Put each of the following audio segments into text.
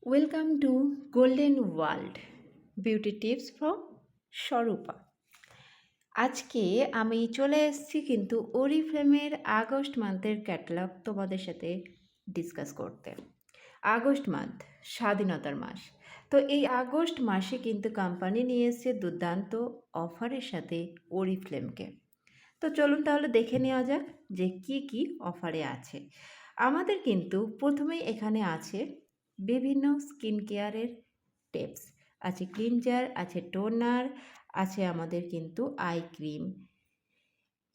Welcome to golden world beauty tips from Swarupa. আজকে আমি চলে এসেছি কিন্তু ওরিফ্লেমের আগস্ট মান্থের ক্যাটালগ তোমাদের সাথে ডিসকাস করতে। আগস্ট মান্থ স্বাধীনতার মাস। তো এই আগস্ট মাসে কিন্তু কোম্পানি নিয়ে এসেছে দুর্দান্ত অফারের সাথে ওরিফ্লেমকে। তো চলুন তাহলে দেখে নেওয়া যাক যে কি কি অফারে আছে। আমাদের কিন্তু প্রথমেই এখানে আছে বিভিন্ন স্কিন কেয়ারের টিপস, আছে ক্লিনজার, আছে টোনার, আছে আমাদের কিন্তু আই ক্রিম,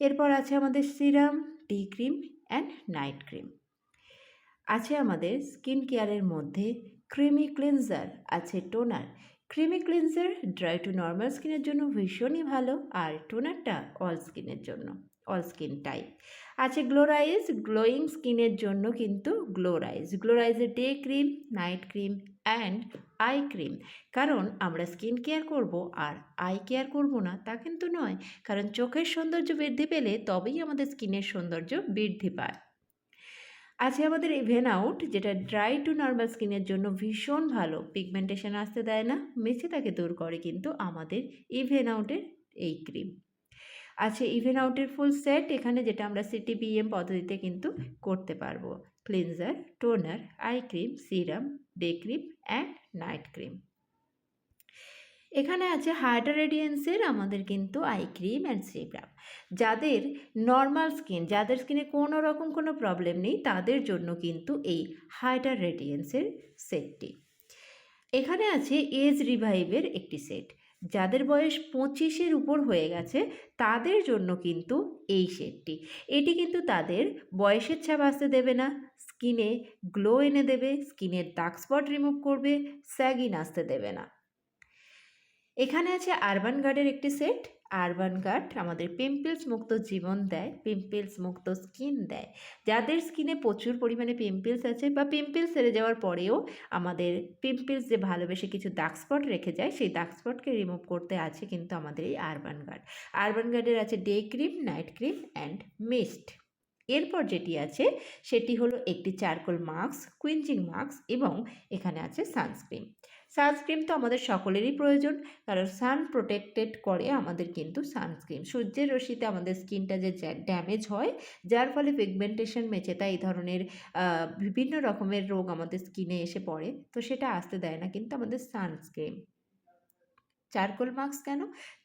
এরপর আছে আমাদের serum, day cream and night cream. আছে আমাদের স্কিন কেয়ারের মধ্যে ক্রিমি ক্লিনজার, আছে toner. Creamy cleanser dry two normal স্কিনের জন্য ভীষণই ভালো, আর টোনারটা অল স্কিনের জন্য, অল স্কিন টাইপ। আছে গ্লোরাইজ, গ্লোয়িং স্কিনের জন্য কিন্তু গ্লোরাইজের day cream, night cream and eye cream. কারণ আমরা স্কিন কেয়ার করব আর আই কেয়ার করব না তা কিন্তু নয়, কারণ চোখের সৌন্দর্য বৃদ্ধি পেলে তবেই আমাদের স্কিনের সৌন্দর্য বৃদ্ধি পায়। আছে আমাদের ইভেন আউট, যেটা ড্রাই টু নর্মাল স্কিনের জন্য ভীষণ ভালো, পিগমেন্টেশন আসতে দেয় না, মেছেটাকে দূর করে কিন্তু আমাদের ইভেন আউটের এই ক্রিম। আছে ইভেন আউটের ফুল সেট এখানে, যেটা আমরা CTBM পদ্ধতিতে কিন্তু করতে পারবো। Cleanser, toner, eye cream, serum, day cream and night cream. এখানে আছে হাইড্রা রেডিয়েন্সের আমাদের কিন্তু আই ক্রিম অ্যান্ড সিরাম। যাদের নর্মাল স্কিন, যাদের স্কিনে কোনো রকম কোনো প্রবলেম নেই, তাদের জন্য কিন্তু এই হাইড্রা রেডিয়েন্সের সেটটি। এখানে আছে এজ রিভাইভের একটি সেট। যাদের বয়স 25-এর উপর হয়ে গেছে তাদের জন্য কিন্তু এই সেটটি। এটি কিন্তু তাদের বয়সের ছাপ আসতে দেবে না, স্কিনে গ্লো এনে দেবে, স্কিনের ডার্ক স্পট রিমুভ করবে, স্যাগিন আসতে দেবে না। এখানে আছে আরবান গার্ডের একটি সেট। আরবান গার্ড আমাদের পিম্পলস মুক্ত জীবন দেয়, পিম্পলস মুক্ত স্কিন দেয়। যাদের স্কিনে প্রচুর পরিমাণে পিম্পলস আছে বা পিম্পলস সেরে যাওয়ার পরেও আমাদের পিম্পলস যে ভালোবেসে কিছু ডার্ক স্পট রেখে যায়, সেই ডার্ক স্পটকে রিমুভ করতে আছে কিন্তু আমাদের এই আরবান গার্ড। আরবান গার্ডের আছে day cream, night cream and mist. এরপর যেটি আছে সেটি হলো একটি চারকোল মাস্ক, কুইঞ্জিং মাস্ক এবং এখানে আছে সানস্ক্রিন। সানস্ক্রিন তো আমাদের সকলেরই প্রয়োজন, কারণ সান প্রোটেক্টেড করে আমাদের কিন্তু সানস্ক্রিন। সূর্যের রশ্মিতে আমাদের স্কিনটা যে ড্যামেজ হয়, যার ফলে পিগমেন্টেশন, মেচেতা, এই ধরনের বিভিন্ন রকমের রোগ আমাদের স্কিনে এসে পড়ে, তো সেটা আসতে দেয় না কিন্তু আমাদের সানস্ক্রিন। চারকোল মাস্ক কেন?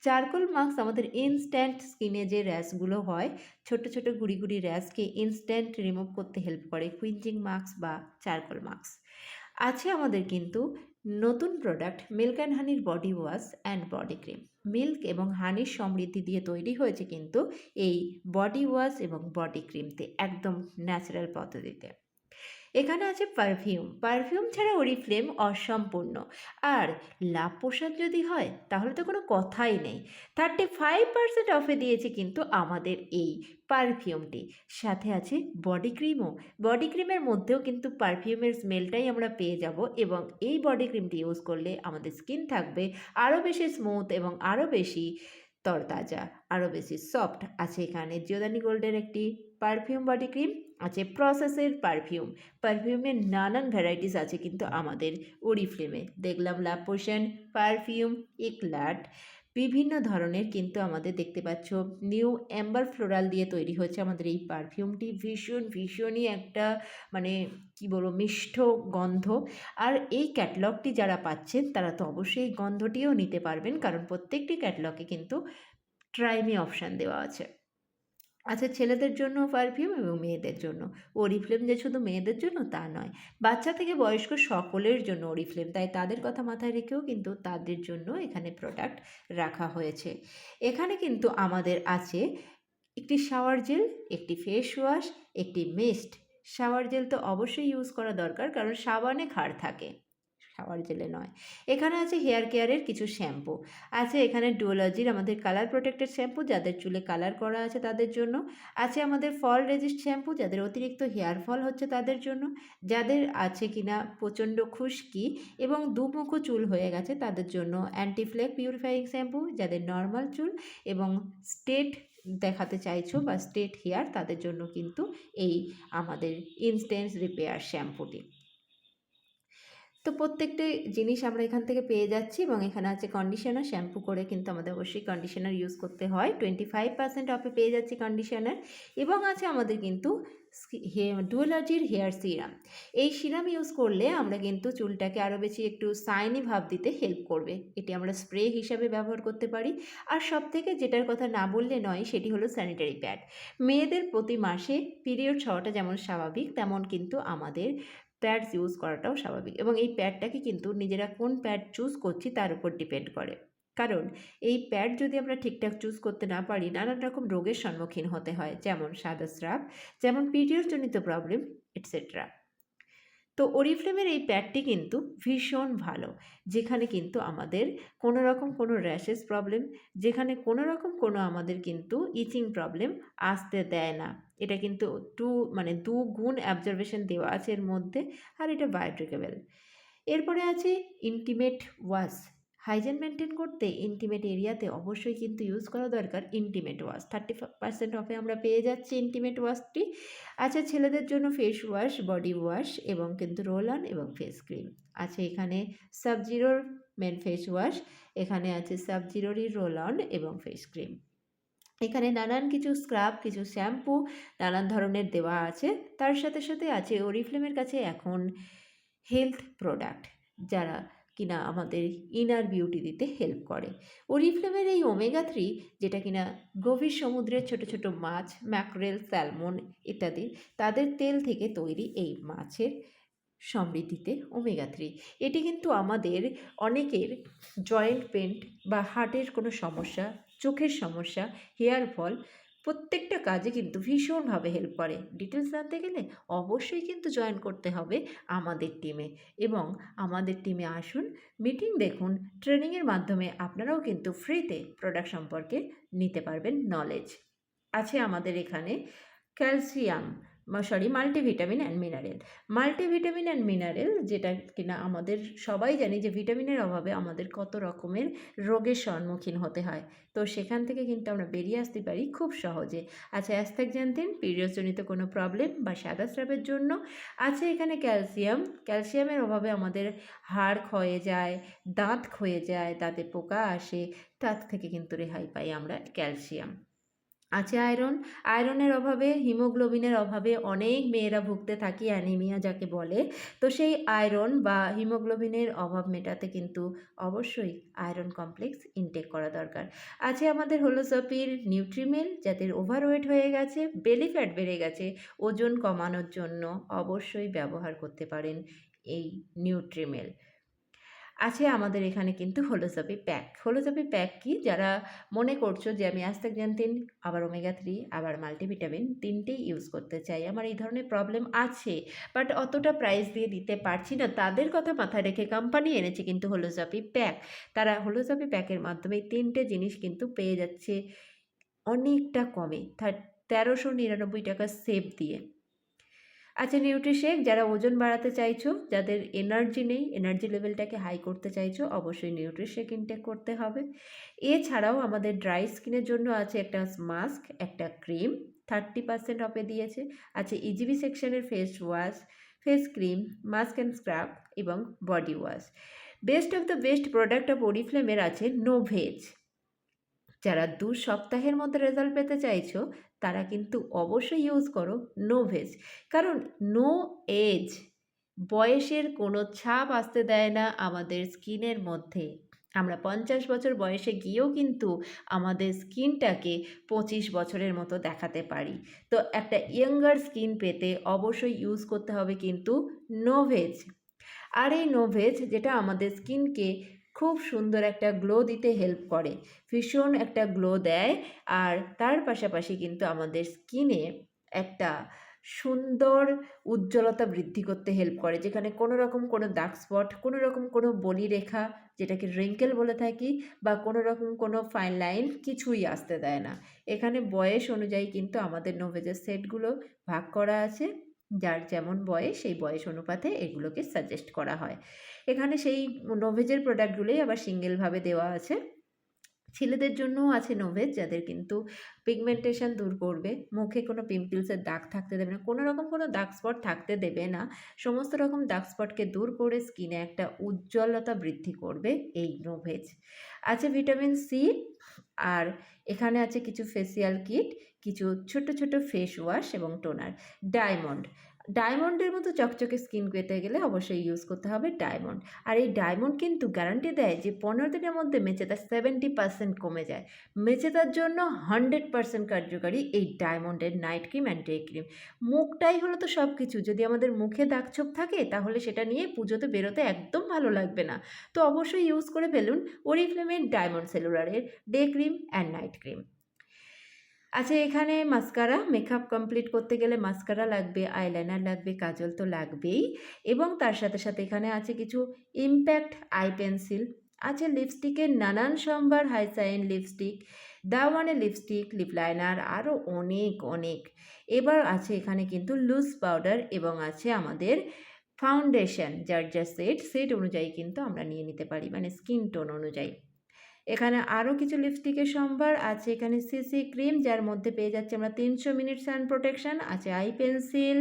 চারকোল মাস্ক আমাদের ইনস্ট্যান্ট স্কিনে যে র্যাশগুলো হয়, ছোট ছোট গুড়ি গুড়ি র্যাশকে ইনস্ট্যান্ট রিমুভ করতে হেল্প করে কুইঞ্জিং মাস্ক বা চারকোল মাস্ক। আছে আমাদের কিন্তু নতুন প্রোডাক্ট মিল্ক অ্যান্ড হানির body wash and body cream. Milk এবং হানির সমৃদ্ধি দিয়ে তৈরি হয়েছে কিন্তু এই বডি ওয়াশ এবং বডি ক্রিমতে, একদম ন্যাচারাল পদ্ধতিতে। এখানে আছে পারফিউম। পারফিউম ছাড়া ওরিফ্লেম অসম্পূর্ণ। আর লাভ প্রসাদ যদি হয় তাহলে তো কোনো কথাই নেই। 35% অফে দিয়েছে কিন্তু আমাদের এই পারফিউমটি। সাথে আছে বডি ক্রিমও। বডি ক্রিমের মধ্যেও কিন্তু পারফিউমের স্মেলটাই আমরা পেয়ে যাব, এবং এই বডি ক্রিমটি ইউজ করলে আমাদের স্কিন থাকবে আরও বেশি স্মুথ এবং আরও বেশি তরতাজা, আরও বেশি সফট। আছে এখানে জিওদানি গোল্ডের একটি পারফিউম বডি ক্রিম, আছে প্রসেসের পারফিউম। পারফিউমের নানান ভ্যারাইটিস আছে কিন্তু আমাদের ওরিফ্লেমে। দেখলাম লাভ পোশন, পারফিউম, ইকলাট, বিভিন্ন ধরনের কিন্তু আমাদের দেখতে পাচ্ছ নিউ অ্যাম্বার ফ্লোরাল দিয়ে তৈরি হচ্ছে আমাদের এই পারফিউমটি। ভীষণই একটা মানে কি বলবো, মিষ্ট গন্ধ। আর এই ক্যাটলগটি যারা পাচ্ছেন তারা তো অবশ্যই এই গন্ধটিও নিতে পারবেন, কারণ প্রত্যেকটি ক্যাটলগে কিন্তু ট্রাই মি অপশান দেওয়া আছে। আচ্ছা, ছেলেদের জন্য পারফিউম এবং মেয়েদের জন্য। ওরিফ্লেম যে শুধু মেয়েদের জন্য তা নয়, বাচ্চা থেকে বয়স্ক সকলের জন্য ওরিফ্লেম, তাই তাদের কথা মাথায় রেখেও কিন্তু তাদের জন্য এখানে প্রোডাক্ট রাখা হয়েছে। এখানে কিন্তু আমাদের আছে একটি শাওয়ার জেল, একটি ফেস ওয়াশ, একটি মিস্ট। শাওয়ার জেল তো অবশ্যই ইউজ করা দরকার, কারণ সাবানে ক্ষার থাকে, শাওয়ার জেলে নয়। এখানে আছে হেয়ার কেয়ারের কিছু শ্যাম্পু। আছে এখানে ডুওলজির আমাদের কালার প্রোটেক্টেড শ্যাম্পু, যাদের চুলে কালার করা আছে তাদের জন্য। আছে আমাদের ফল রেজিস্ট শ্যাম্পু, যাদের অতিরিক্ত হেয়ার ফল হচ্ছে তাদের জন্য। যাদের আছে কিনা প্রচণ্ড খুশকি এবং দুমুখো চুল হয়ে গেছে তাদের জন্য অ্যান্টি ফ্লেক পিউরিফাইং শ্যাম্পু। যাদের নর্মাল চুল এবং স্ট্রেট দেখাতে চাইছো বা স্ট্রেট হেয়ার, তাদের জন্য কিন্তু এই আমাদের ইনস্ট্যান্ট রিপেয়ার শ্যাম্পুটি। তো প্রত্যেকটি জিনিস আমরা এখান থেকে পেয়ে যাচ্ছি এবং এখানে আছে কন্ডিশনার। শ্যাম্পু করে কিন্তু আমাদের অবশ্যই কন্ডিশনার ইউজ করতে হয়। 25% অফে পেয়ে যাচ্ছি কন্ডিশনার এবং আছে আমাদের কিন্তু ডুয়ালার্জির হেয়ার সিরাম। এই সিরাম ইউজ করলে আমরা কিন্তু চুলটাকে আরও বেশি একটু শাইনি ভাব দিতে হেল্প করবে। এটি আমরা স্প্রে হিসাবে ব্যবহার করতে পারি। আর সবথেকে যেটার কথা না বললে নয় সেটি হলো স্যানিটারি প্যাড। মেয়েদের প্রতি মাসে পিরিয়ড হওয়াটা যেমন স্বাভাবিক, তেমন কিন্তু আমাদের প্যাডস ইউজ করাটাও স্বাভাবিক এবং এই প্যাডটাকে কিন্তু নিজেরা কোন প্যাড চুজ করছি তার উপর ডিপেন্ড করে। কারণ এই প্যাড যদি আমরা ঠিকঠাক চুজ করতে না পারি, নানান রকম রোগের সম্মুখীন হতে হয়, যেমন সাদা স্রাব, যেমন পিরিয়ডজনিত প্রবলেম, এটসেট্রা। তো ওরিফ্লেমের এই প্যাডটি কিন্তু ভীষণ ভালো, যেখানে কিন্তু আমাদের কোনো রকম কোনো র্যাশেস প্রবলেম, যেখানে কোনো রকম কোনো আমাদের কিন্তু ইচিং প্রবলেম আসতে দেয় না। এটা কিন্তু দু গুণ অ্যাবজর্বেশন দেওয়া আছে এর মধ্যে, আর এটা বায়োডিগ্রেডেবল। এরপরে আছে ইন্টিমেট ওয়াশ। হাইজেন মেনটেন করতে ইন্টিমেট এরিয়াতে অবশ্যই কিন্তু ইউজ করা দরকার ইন্টিমেট ওয়াশ। 30% অফে আমরা পেয়ে যাচ্ছি ইন্টিমেট ওয়াশটি। আছে ছেলেদের জন্য ফেস ওয়াশ, বডি ওয়াশ এবং কিন্তু রোল অন এবং ফেস ক্রিম। আছে এখানে সাবজিরোর মেন ফেস ওয়াশ, এখানে আছে সাবজিরোরই রোল অন এবং ফেস ক্রিম। এখানে নানান কিছু স্ক্রাব, কিছু শ্যাম্পু, নানান ধরনের দেওয়া আছে। তার সাথে সাথে আছে ওরিফ্লেমের কাছে এখন হেলথ প্রোডাক্ট, যারা কিনা আমাদের ইনার বিউটি দিতে হেল্প করে। ওরিফ্লেমের এই ওমেগা-3, যেটা কিনা গভীর সমুদ্রের ছোট ছোট মাছ, ম্যাকরেল, স্যালমন ইত্যাদি, তাদের তেল থেকে তৈরি এই মাছের সমৃদ্ধিতে ওমেগা-3। এটি কিন্তু আমাদের অনেকের জয়েন্ট পেন বা হার্টের কোনো সমস্যা, চোখের সমস্যা, হেয়ার ফল, প্রত্যেকটা কাজে কিন্তু ভীষণভাবে হেল্প করে। ডিটেলস জানতে গেলে অবশ্যই কিন্তু জয়েন করতে হবে আমাদের টিমে এবং আমাদের টিমে আসুন, মিটিং দেখুন, ট্রেনিংয়ের মাধ্যমে আপনারাও কিন্তু ফ্রিতে প্রোডাক্ট সম্পর্কে নিতে পারবেন নলেজ। আছে আমাদের এখানে calcium, multivitamin and mineral. Multivitamin and mineral, যেটা কিনা আমাদের সবাই জানি যে ভিটামিনের অভাবে আমাদের কত রকমের রোগের সম্মুখীন হতে হয়। তো সেখান থেকে কিন্তু আমরা বেরিয়ে আসতে পারি খুব সহজে। আছে অ্যাস্তাক্সান্থিন, পিরিয়ডজনিত কোনো প্রবলেম বা সাদা স্রাবের জন্য। আছে এখানে ক্যালসিয়াম। ক্যালসিয়ামের অভাবে আমাদের হাড় ক্ষয়ে যায়, দাঁত ক্ষয়ে যায়, দাঁতে পোকা আসে, তার থেকে কিন্তু রেহাই পাই আমরা ক্যালসিয়াম। আছে আয়রন। আয়রনের অভাবে, হিমোগ্লোবিনের অভাবে অনেক মেয়েরা ভুগতে থাকি, অ্যানিমিয়া যাকে বলে। তো সেই আয়রন বা হিমোগ্লোবিনের অভাব মেটাতে কিন্তু অবশ্যই আয়রন কমপ্লেক্স ইনটেক করা দরকার। আছে আমাদের হোলোসপির নিউট্রিমেল, যাদের ওভারওয়েট হয়ে গেছে, বেলি ফ্যাট বেড়ে গেছে, ওজন কমানোর জন্য অবশ্যই ব্যবহার করতে পারেন এই নিউট্রিমেল। আছে আমাদের এখানে কিন্তু হোলোসপি প্যাক। হোলোসপি প্যাক কি, যারা মনে করছো যে আমি অ্যাস্তাক্সান্থিন, আবার ওমেগা-3, আবার মাল্টিভিটামিন তিনটেই ইউজ করতে চাই, আমার এই ধরনের প্রবলেম আছে বাট অতটা প্রাইস দিয়ে দিতে পারছি না, তাদের কথা মাথায় রেখে কোম্পানি এনেছে কিন্তু হোলোসপি প্যাক। তারা হোলোসপি প্যাকের মাধ্যমে তিনটে জিনিস কিন্তু পেয়ে যাচ্ছে অনেকটা কমে, 1399 টাকা সেভ দিয়ে। আচ্ছা, নিউট্রিশেক, যারা ওজন বাড়াতে চাইছো, যাদের এনার্জি নেই, এনার্জি লেভেলটাকে হাই করতে চাইছো, অবশ্যই নিউট্রিশেক ইনটেক করতে হবে। এছাড়াও আমাদের ড্রাই স্কিনের জন্য আছে একটা মাস্ক, একটা ক্রিম, 30% অফে দিয়েছে। আছে ইজিবি সেকশনের face wash, face cream, mask and scrub এবং body wash. Best of the best product of ওরিফ্লেমের আছে নো ভেজ। যারা 2 সপ্তাহের মধ্যে রেজাল্ট পেতে চাইছো, তারা কিন্তু অবশ্যই ইউজ করো নো ভেজ। কারণ নো এজ, বয়সের কোনো ছাপ আসতে দেয় না আমাদের স্কিনের মধ্যে। আমরা 50 বছর বয়সে গিয়েও কিন্তু আমাদের স্কিনটাকে 25 বছরের মতো দেখাতে পারি। তো একটা ইয়ঙ্গার স্কিন পেতে অবশ্যই ইউজ করতে হবে কিন্তু নো ভেজ। আর এই নো ভেজ, যেটা আমাদের স্কিনকে খুব সুন্দর একটা গ্লো দিতে হেল্প করে, ভীষণ একটা গ্লো দেয়, আর তার পাশাপাশি কিন্তু আমাদের স্কিনে একটা সুন্দর উজ্জ্বলতা বৃদ্ধি করতে হেল্প করে, যেখানে কোনো রকম কোনো দাগ স্পট, কোনো রকম কোনো বলিরেখা, যেটাকে রিঙ্কেল বলে থাকি, বা কোনো রকম কোনো ফাইন লাইন কিছুই আসতে দেয় না। এখানে বয়স অনুযায়ী কিন্তু আমাদের নোভেজের সেটগুলো ভাগ করা আছে, যার যেমন বয়স সেই বয়স অনুপাতে এগুলোকে সাজেস্ট করা হয়। এখানে সেই নোভেজের প্রোডাক্টগুলোই আবার সিঙ্গেলভাবে দেওয়া আছে। ছেলেদের জন্যও আছে নোভেজ, যাদের কিন্তু পিগমেন্টেশন দূর করবে, মুখে কোনো পিম্পলসের দাগ থাকতে দেবে না, কোনো রকম কোনো দাগ স্পট থাকতে দেবে না, সমস্ত রকম দাগ স্পটকে দূর করে স্কিনে একটা উজ্জ্বলতা বৃদ্ধি করবে এই নোভেজ। আছে ভিটামিন সি, আর এখানে আছে কিছু ফেসিয়াল কিট, কিছু ছোট ছোট ফেস ওয়াশ এবং টোনার। ডায়মন্ড, ডায়মন্ডের মতো চকচকে স্কিন পেতে গেলে অবশ্যই ইউজ করতে হবে ডায়মন্ড। আর এই ডায়মন্ড কিন্তু গ্যারান্টি দেয় যে 15 দিনের মধ্যে মেচেদা 70% কমে যায়। মেচেদার জন্য 100% কার্যকারী এই ডায়মন্ডের night cream and day cream. মুখটাই হলো তো সব কিছু, যদি আমাদের মুখে দাগছোপ থাকে তাহলে সেটা নিয়ে পুজোতে বেরোতে একদম ভালো লাগবে না। তো অবশ্যই ইউজ করে ফেলুন অরিফ্লেমের ডায়মন্ড সেলুলারের day cream and night cream. আচ্ছা, এখানে মাস্কারা, মেকআপ কমপ্লিট করতে গেলে মাস্কারা লাগবে, আইলাইনার লাগবে, কাজল তো লাগবেই, এবং তার সাথে সাথে এখানে আছে কিছু ইম্প্যাক্ট আই পেন্সিল, আছে লিপস্টিকের নানান সম্ভার, হাইসাইন লিপস্টিক, দাওয়ানের লিপস্টিক, লিপ লাইনার, আরও অনেক অনেক। এবার আছে এখানে কিন্তু লুজ পাউডার, এবং আছে আমাদের ফাউন্ডেশন, যার যা সেট অনুযায়ী কিন্তু আমরা নিয়ে নিতে পারি, মানে স্কিন টোন অনুযায়ী। এখানে আরও কিছু লিপস্টিকের সম্ভার আছে, এখানে সিসি ক্রিম, যার মধ্যে পেয়ে যাচ্ছে আমরা 300 মিনিট সান প্রোটেকশন, আছে আই পেন্সিল,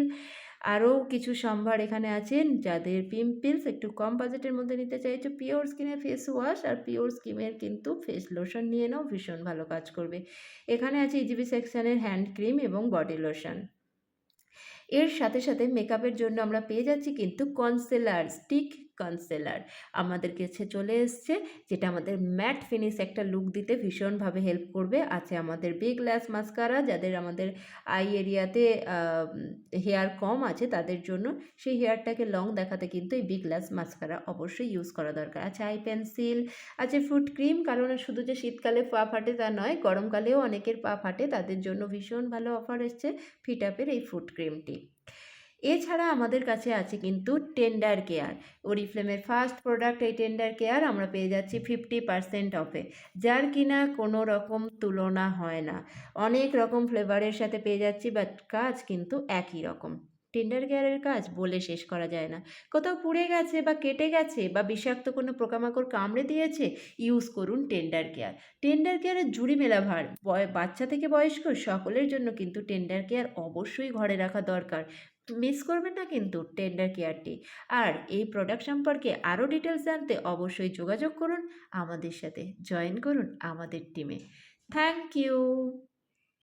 আরও কিছু সম্ভার এখানে আছেন যাদের পিম্পলস একটু কম বাজেটের মধ্যে নিতে চাইছো, পিওর স্কিনের ফেস ওয়াশ আর পিওর স্কিনের কিন্তু ফেস লোশন নিয়ে নাও, ভীষণ ভালো কাজ করবে। এখানে আছে ইজিবি সেকশনের হ্যান্ড ক্রিম এবং বডি লোশন। এর সাথে সাথে মেকআপের জন্য আমরা পেয়ে যাচ্ছি কিন্তু কনসিলার, স্টিক কনসিলার আমাদের কাছে চলে এসছে, যেটা আমাদের ম্যাট ফিনিশ একটা লুক দিতে ভীষণভাবে হেল্প করবে। আছে আমাদের বিগ ল্যাশ মাস্কারা, যাদের আমাদের আই এরিয়াতে হেয়ার কম আছে তাদের জন্য, সেই হেয়ারটাকে লং দেখাতে কিন্তু এই বিগ ল্যাশ মাস্কারা অবশ্যই ইউজ করা দরকার। আছে আই পেন্সিল, আছে ফুট ক্রিম, কারণ শুধু যে শীতকালে পা ফাটে তা নয়, গরমকালেও অনেকের পা ফাটে, তাদের জন্য ভীষণ ভালো অফার এসছে ফিটআপের এই ফুট ক্রিমটি। এছাড়া আমাদের কাছে আছে কিন্তু টেন্ডার কেয়ার, অরিফ্লেমের ফার্স্ট প্রোডাক্ট এই টেন্ডার কেয়ার আমরা পেয়ে যাচ্ছি 50% অফে, যার কিনা কোনো রকম তুলনা হয় না। অনেক রকম ফ্লেভারের সাথে পেয়ে যাচ্ছি, বাট কাজ কিন্তু একই রকম। টেন্ডার কেয়ারের কাজ বলে শেষ করা যায় না। কোথাও পুড়ে গেছে বা কেটে গেছে বা বিষাক্ত কোনো পোকামাকড় কামড়ে দিয়েছে, ইউজ করুন টেন্ডার কেয়ার। টেন্ডার কেয়ারের জুড়ি মেলা ভার, বাচ্চা থেকে বয়স্ক সকলের জন্য কিন্তু টেন্ডার কেয়ার অবশ্যই ঘরে রাখা দরকার। মিস করবেন না কিন্তু টেন্ডার কেয়ারটি। আর এই প্রোডাক্ট সম্পর্কে আরও ডিটেলস জানতে অবশ্যই যোগাযোগ করুন আমাদের সাথে, জয়েন করুন আমাদের টিমে। Thank you.